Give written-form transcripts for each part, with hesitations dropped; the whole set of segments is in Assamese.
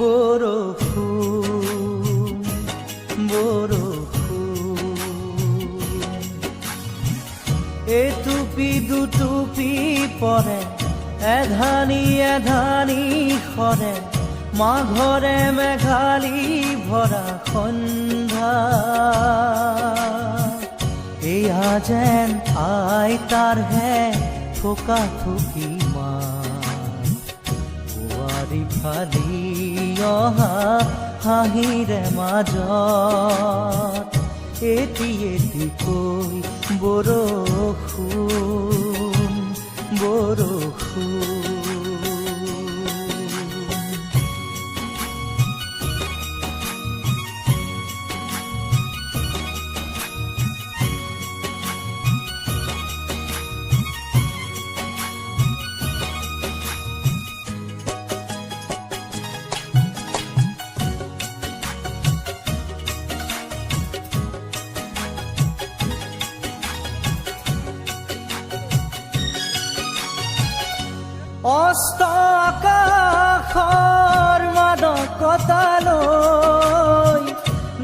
বৰষুণ বৰষুণ এটুপি দুটুপি পৰে এধানি এধানি সৰে মাঘৰে মেঘালী ভৰা সন্ধ্যা এয়া যেন আইতাৰহে থোকা থুকি মা বোৱাৰী ফালি অহা হাঁহিৰে মাজত এটি এটিকৈ বৰষুণ বৰষুণ অস্ত আকাশৰ মাদকতালৈ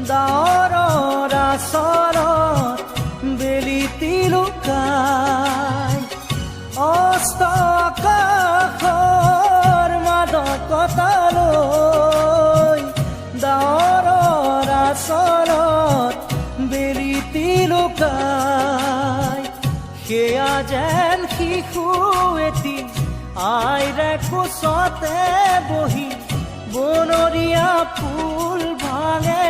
ডাৱৰৰ আচৰত বেলিতি লুকাই অস্ত আকাশৰ মাদকতালৈ ডাৱৰৰ আচৰত বেলিতি লুকাই সেয়া যেন শিশু এটি আইৰে কোচতে বহি বনৰীয়া ফুল ভাঙে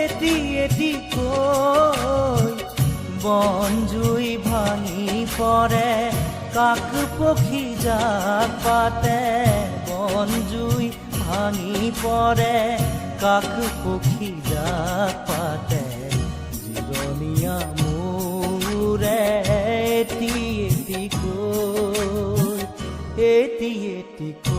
এটি এটিকৈ বন জুই ভাঙি পৰে কাক পক্ষী জাক পাতে বন জুই ভাঙি পৰে কাক পক্ষী জাক পাতে জিৰণীয়া মোৰে এটি এটিকৈ এটি এটিকৈ